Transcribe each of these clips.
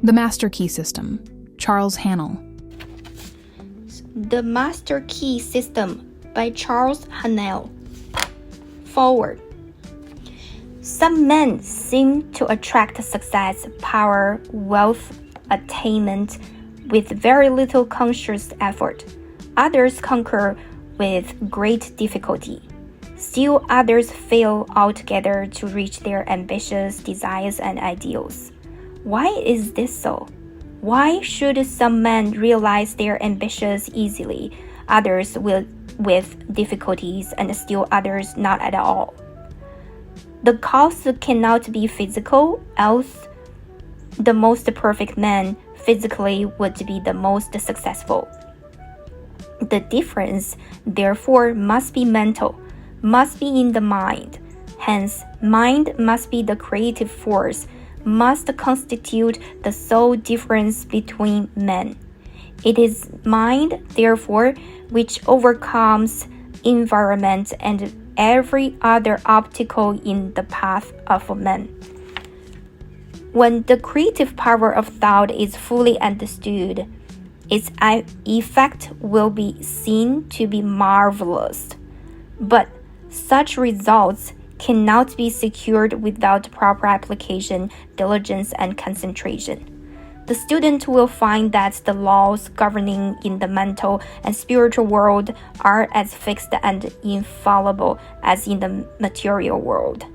The Master Key System, Charles Hannel. The Master Key System by Charles Hannel. Foreword. Some men seem to attract success, power, wealth, attainment with very little conscious effort. Others conquer with great difficulty. Still others fail altogether to reach their ambitious desires and ideals. Why is this so? Why should some men realize their ambitions easily, others with difficulties, and still others not at all? The cause cannot be physical, else the most perfect man physically would be the most successful. The difference, therefore, must be mental, must be in the mind. Hence, mind must be the creative force, must constitute the sole difference between men. It is mind, therefore, which overcomes environment and every other obstacle in the path of man. When the creative power of thought is fully understood, its effect will be seen to be marvelous. But such results cannot be secured without proper application, diligence, and concentration. The student will find that the laws governing in the mental and spiritual world are as fixed and infallible as in the material world.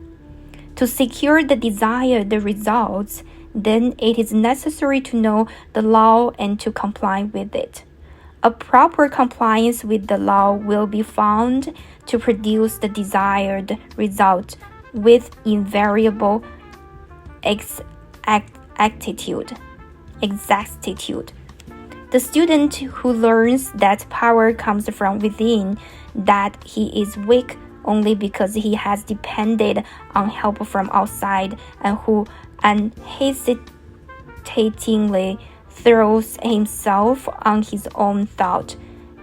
To secure the desired results, then it is necessary to know the law and to comply with it. A proper compliance with the law will be found to produce the desired result with invariable exactitude. The student who learns that power comes from within, that he is weak only because he has depended on help from outside, and who unhesitatingly throws himself on his own thought,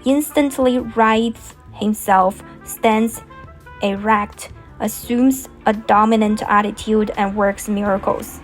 instantly rights himself, stands erect, assumes a dominant attitude, and works miracles.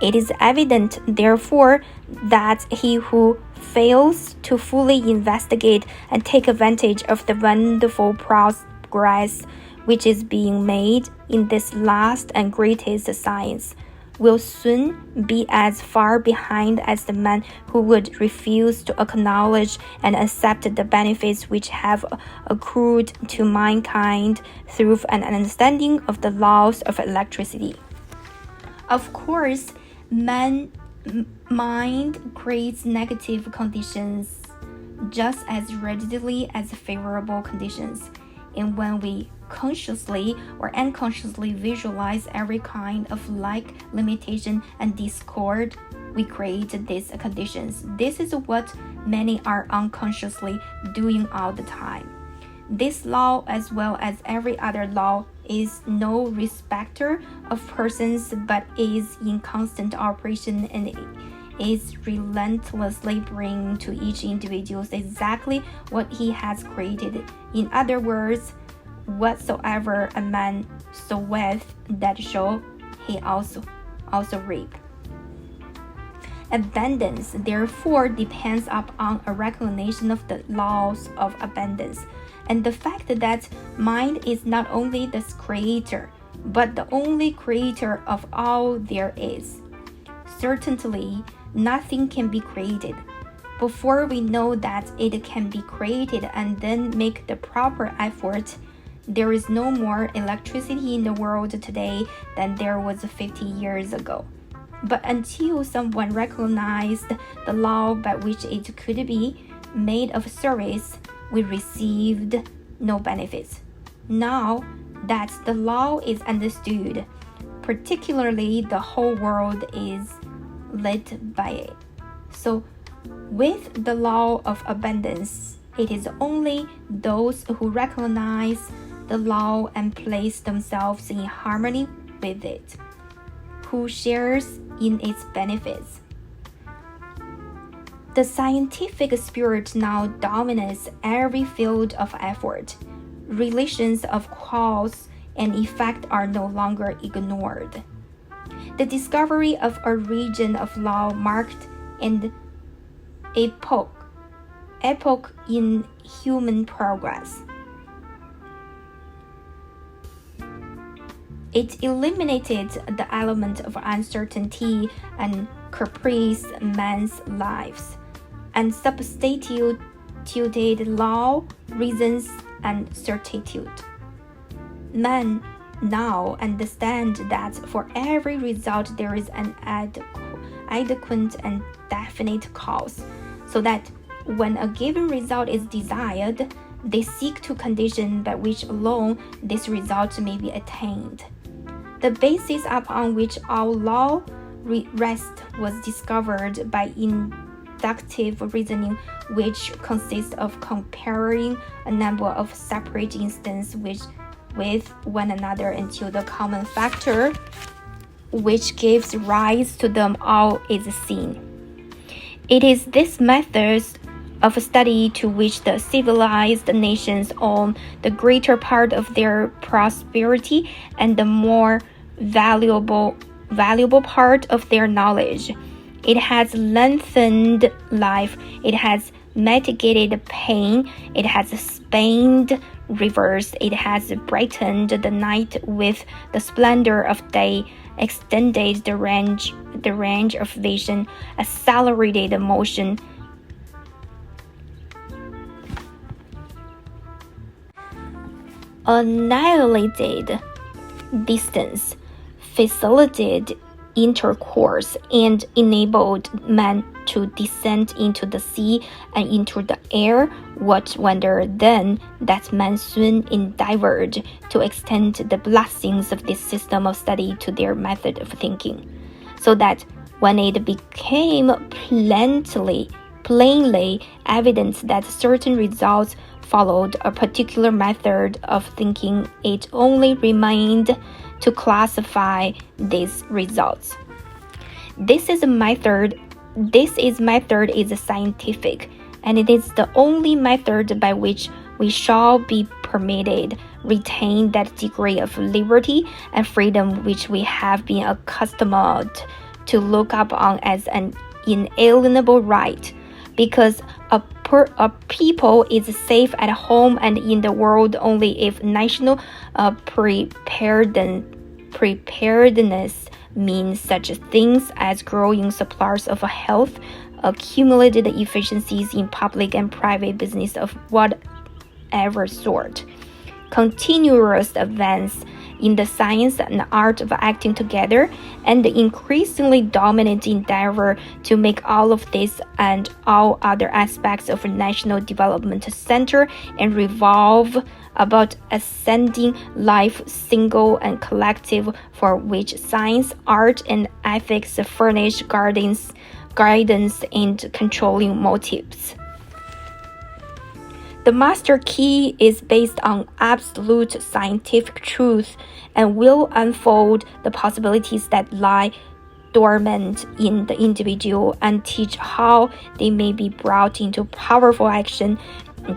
It is evident, therefore, that he who fails to fully investigate and take advantage of the wonderful progress which is being made in this last and greatest science will soon be as far behind as the man who would refuse to acknowledge and accept the benefits which have accrued to mankind through an understanding of the laws of electricity. Of course, mind creates negative conditions just as readily as favorable conditions, and when we consciously or unconsciously visualize every kind of limitation and discord, we create these conditions. This is what many are unconsciously doing all the time. This law, as well as every other law, is no respecter of persons, but is in constant operation and is relentlessly bringing to each individual exactly what he has created. In other words, whatsoever a man soweth, that shall he also reap. Abundance, therefore, depends upon a recognition of the laws of abundance, and the fact that mind is not only the creator, but the only creator of all there is. Certainly, nothing can be created. Before we know that it can be created and then make the proper effort, there is no more electricity in the world today than there was 50 years ago. But until someone recognized the law by which it could be made of service, we received no benefits. Now that the law is understood, particularly the whole world is lit by it. So, with the law of abundance, it is only those who recognize the law and place themselves in harmony with it who shares in its benefits. The scientific spirit now dominates every field of effort. Relations of cause and effect are no longer ignored. The discovery of a region of law marked an epoch in human progress. It eliminated the element of uncertainty and caprice in men's lives, and substituted law, reasons, and certitude. Men now understand that for every result there is an adequate and definite cause, so that when a given result is desired, they seek to condition by which alone this result may be attained. The basis upon which all law rests was discovered by inductive reasoning, which consists of comparing a number of separate instances with one another until the common factor which gives rise to them all is seen. It is this method of study to which the civilized nations owe the greater part of their prosperity and the more valuable part of their knowledge. It has lengthened life, it has mitigated pain, it has spanned rivers, it has brightened the night with the splendor of day, extended the range of vision, accelerated motion, annihilated distance, facilitated intercourse, and enabled man to descend into the sea and into the air. What wonder then that man soon endeavored to extend the blessings of this system of study to their method of thinking, so that when it became plainly evident that certain results followed a particular method of thinking, it only remained to classify these results. This method is scientific, and it is the only method by which we shall be permitted retain that degree of liberty and freedom which we have been accustomed to look upon as an inalienable right, because a people is safe at home and in the world only if national preparedness means such things as growing supplies of health, accumulated efficiencies in public and private business of whatever sort, continuous advance in the science and art of acting together, and the increasingly dominant endeavor to make all of this and all other aspects of national development center and revolve about ascending life, single and collective, for which science, art, and ethics furnish guidance and controlling motives. The master key is based on absolute scientific truth and will unfold the possibilities that lie dormant in the individual and teach how they may be brought into powerful action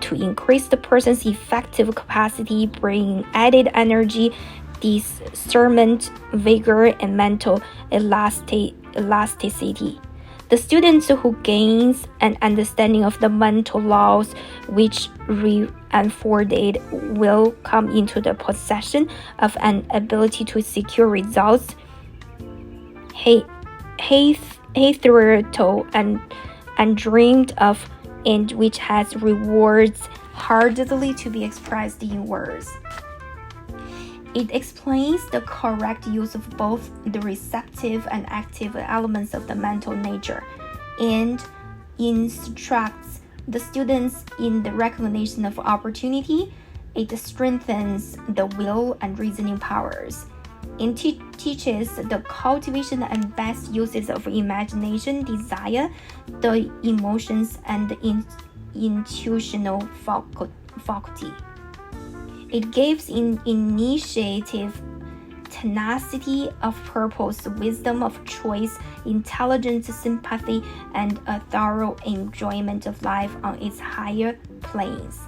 to increase the person's effective capacity, bringing added energy, discernment, vigor, and mental elasticity. The students who gains an understanding of the mental laws which unfolded will come into the possession of an ability to secure results hitherto undreamed of, and which has rewards hardly to be expressed in words. It explains the correct use of both the receptive and active elements of the mental nature, and instructs the students in the recognition of opportunity. It strengthens the will and reasoning powers. It teaches the cultivation and best uses of imagination, desire, the emotions, and the intuitional faculty. It gives initiative, tenacity of purpose, wisdom of choice, intelligence, sympathy, and a thorough enjoyment of life on its higher planes.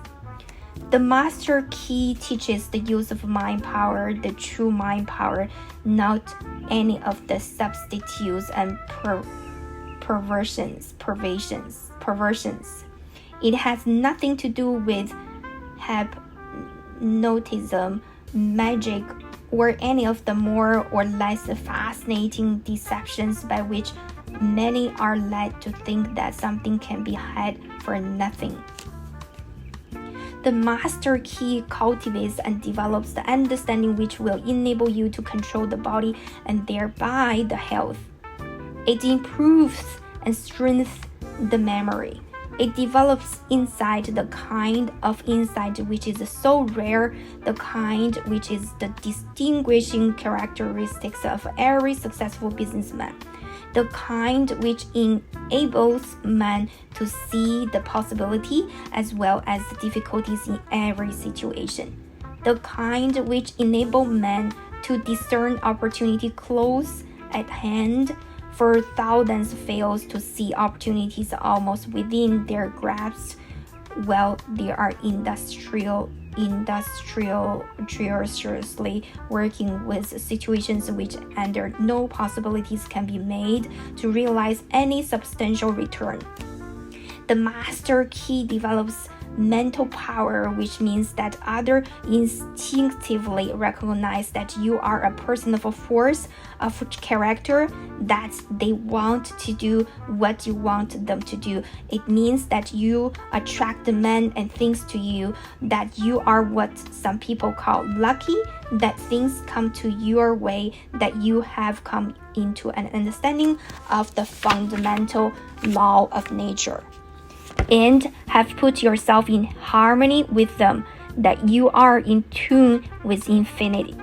The master key teaches the use of mind power, the true mind power, not any of the substitutes and perversions. It has nothing to do with hypnotism, magic, or any of the more or less fascinating deceptions by which many are led to think that something can be had for nothing. The master key cultivates and develops the understanding which will enable you to control the body and thereby the health. It improves and strengthens the memory. It develops insight, the kind of insight which is so rare, the kind which is the distinguishing characteristics of every successful businessman, the kind which enables man to see the possibility as well as the difficulties in every situation, the kind which enables man to discern opportunity close at hand, for thousands fails to see opportunities almost within their grasp while they are industriously working with situations which under no possibilities can be made to realize any substantial return. The master key develops mental power, which means that others instinctively recognize that you are a person of a force, of character, that they want to do what you want them to do. It means that you attract the men and things to you, that you are what some people call lucky, that things come to your way, that you have come into an understanding of the fundamental law of nature, and have put yourself in harmony with them, that you are in tune with infinity,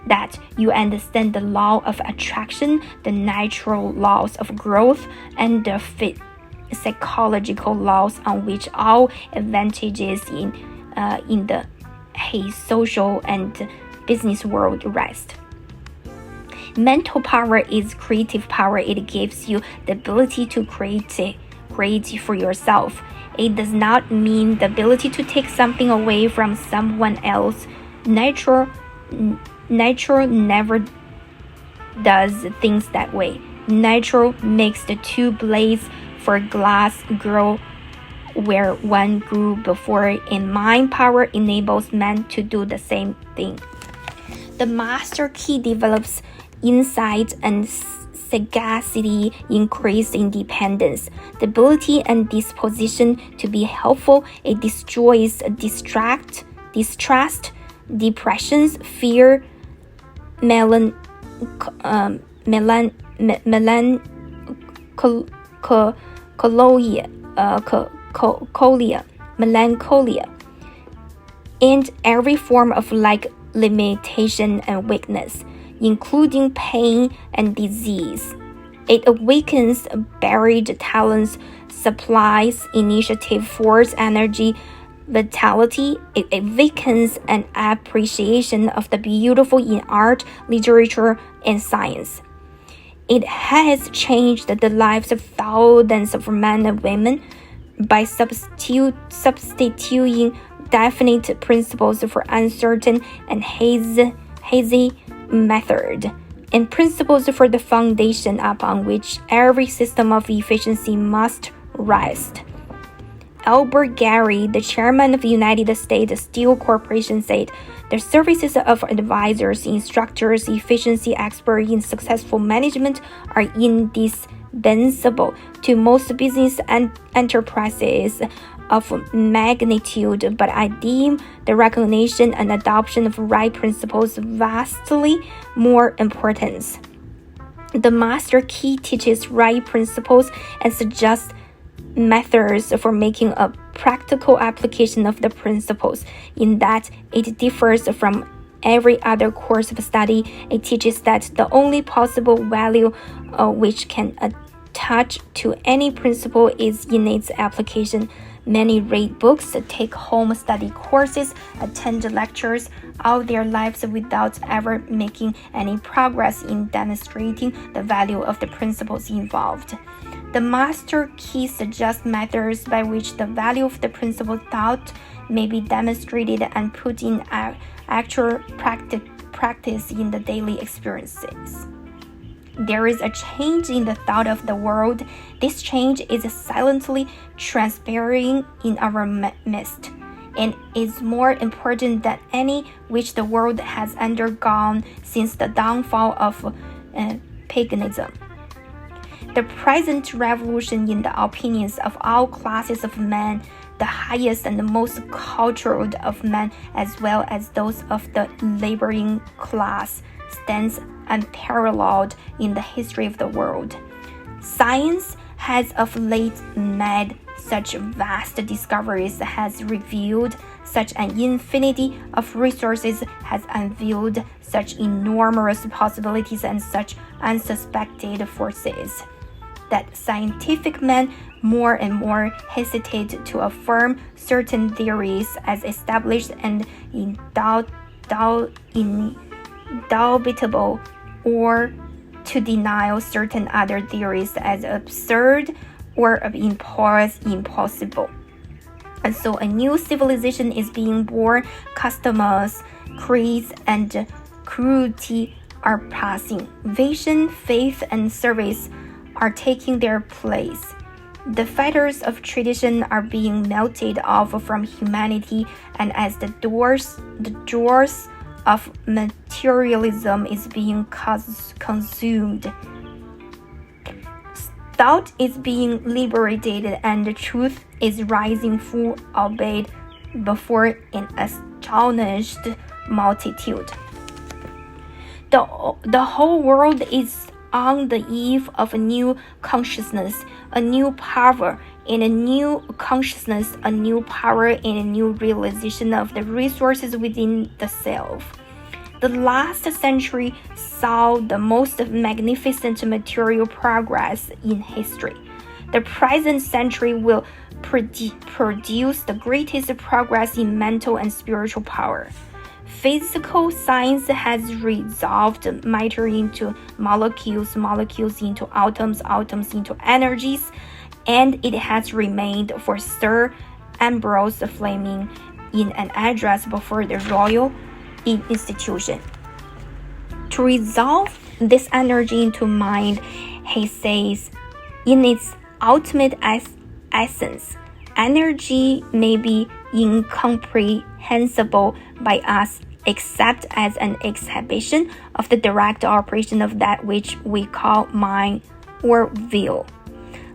that you understand the law of attraction, the natural laws of growth, and the psychological laws on which all advantages in the social and business world rest. Mental power is creative power. It gives you the ability to create for yourself. It does not mean the ability to take something away from someone else. Nature never does things that way. Nature makes the two blades for glass grow where one grew before, and mind power enables man to do the same thing. The master key develops insight and sagacity, increased independence, the ability and disposition to be helpful. It destroys distrust, depressions, fear, melancholia, and every form of limitation and weakness, including pain and disease. It awakens buried talents, supplies initiative, force, energy, vitality. It awakens an appreciation of the beautiful in art, literature, and science. It has changed the lives of thousands of men and women by substituting definite principles for uncertain and hazy method, and principles for the foundation upon which every system of efficiency must rest. Albert Gary, the chairman of the United States Steel Corporation, said, "The services of advisors, instructors, efficiency experts in successful management are indispensable to most business enterprises of magnitude, but I deem the recognition and adoption of right principles vastly more important." The master key teaches right principles and suggests methods for making a practical application of the principles, in that it differs from every other course of study. It teaches that the only possible value which can attach to any principle is in its application. Many read books, take home study courses, attend lectures all their lives without ever making any progress in demonstrating the value of the principles involved. The master key suggests methods by which the value of the principle taught may be demonstrated and put in actual practice in the daily experiences. There is a change in the thought of the world. This change is silently transpiring in our midst, and is more important than any which the world has undergone since the downfall of paganism. The present revolution in the opinions of all classes of men, the highest and the most cultured of men, as well as those of the laboring class, stands unparalleled in the history of the world. Science has of late made such vast discoveries, has revealed such an infinity of resources, has unveiled such enormous possibilities and such unsuspected forces, that scientific men more and more hesitate to affirm certain theories as established and indubitable, or to deny certain other theories as absurd or impossible. And so a new civilization is being born. Customs, creeds, and cruelty are passing. Vision, faith, and service are taking their place. The fetters of tradition are being melted off from humanity, and as the doors of materialism is being consumed, thought is being liberated, and the truth is rising full albeit before an astonished multitude. The whole world is on the eve of a new consciousness, a new power, and a new consciousness, a new power, and a new realization of the resources within the self. The last century saw the most magnificent material progress in history. The present century will produce the greatest progress in mental and spiritual power. Physical science has resolved matter into molecules, molecules into atoms, atoms into energies, and it has remained for Sir Ambrose Fleming in an address before the Royal Institution. To resolve this energy into mind, he says, in its ultimate essence, energy may be incomprehensible by us except as an exhibition of the direct operation of that which we call mind or will.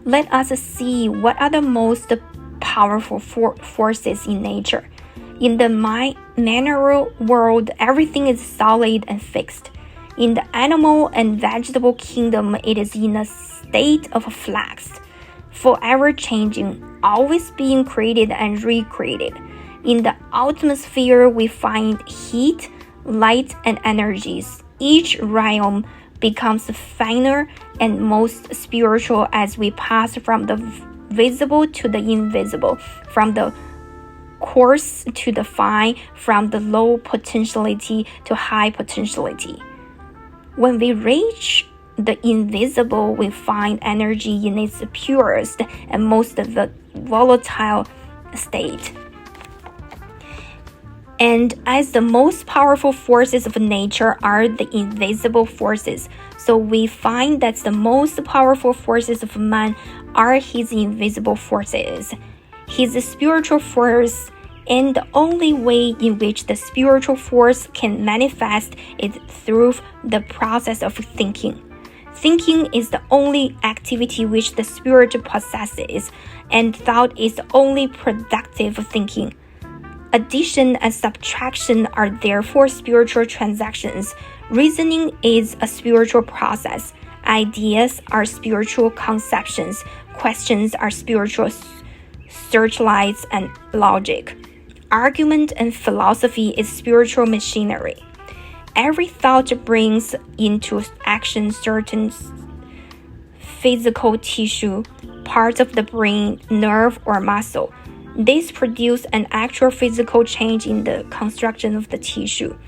Let us see what are the most powerful forces in nature. In the mineral world, everything is solid and fixed. In the animal and vegetable kingdom, it is in a state of flux, forever changing, always being created and recreated. In the atmosphere, we find heat, light, and energies. Each realm becomes finer and most spiritual as we pass from the visible to the invisible, from the coarse to the fine, from the low potentiality to high potentiality. When we reach the invisible, we find energy in its purest and most volatile state. And as the most powerful forces of nature are the invisible forces, so we find that the most powerful forces of man are his invisible forces, his spiritual force, and the only way in which the spiritual force can manifest is through the process of thinking. Thinking is the only activity which the spirit possesses, and thought is the only productive thinking. Addition and subtraction are therefore spiritual transactions. Reasoning is a spiritual process. Ideas are spiritual conceptions. Questions are spiritual searchlights and logic. Argument and philosophy is spiritual machinery. Every thought brings into action certain physical tissue, parts of the brain, nerve, or muscle. These produce an actual physical change in the construction of the tissue.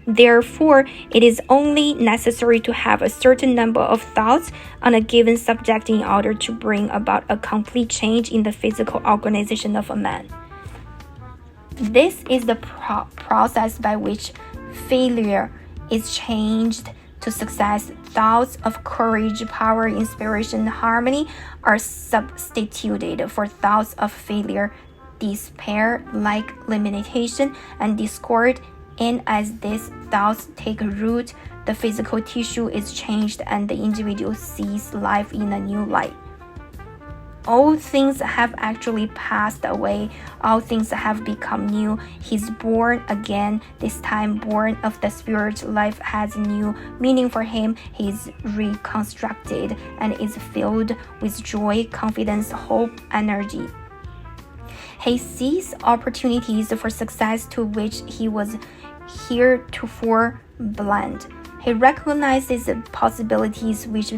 Therefore, it is only necessary to have a certain number of thoughts on a given subject in order to bring about a complete change in the physical organization of a man. This is the process by which failure is changed to success. Thoughts of courage, power, inspiration, harmony are substituted for thoughts of failure, despair, limitation, and discord. And as these thoughts take root, the physical tissue is changed and the individual sees life in a new light. All things have actually passed away. All things have become new. He's born again, this time born of the Spirit. Life has new meaning for him. He's reconstructed and is filled with joy, confidence, hope, energy. He sees opportunities for success to which he was heretofore blind. He recognizes possibilities which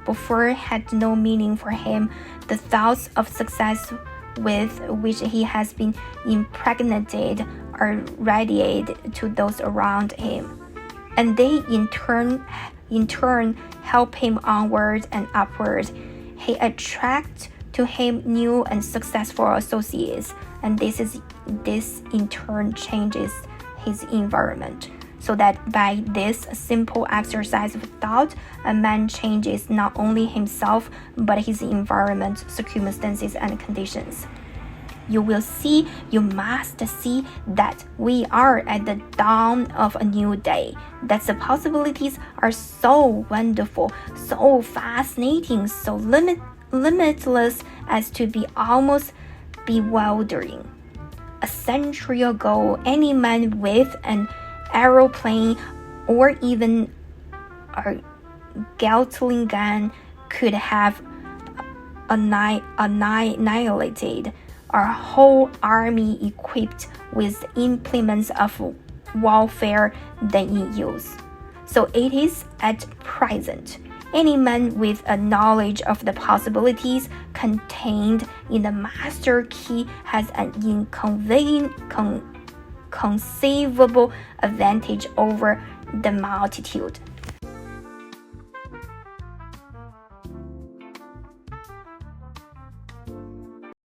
before had no meaning for him. The thoughts of success with which he has been impregnated are radiated to those around him, and they in turn help him onward and upward. He attracts to him new and successful associates, and this in turn changes his environment, so that by this simple exercise of thought, a man changes not only himself, but his environment, circumstances, and conditions. You must see that we are at the dawn of a new day, that the possibilities are so wonderful, so fascinating, so limitless as to be almost bewildering. A century ago, any man with an aeroplane or even a Gatling gun could have annihilated our whole army equipped with implements of warfare then in use. So it is at present. Any man with a knowledge of the possibilities contained in the master key has an inconceivable advantage over the multitude.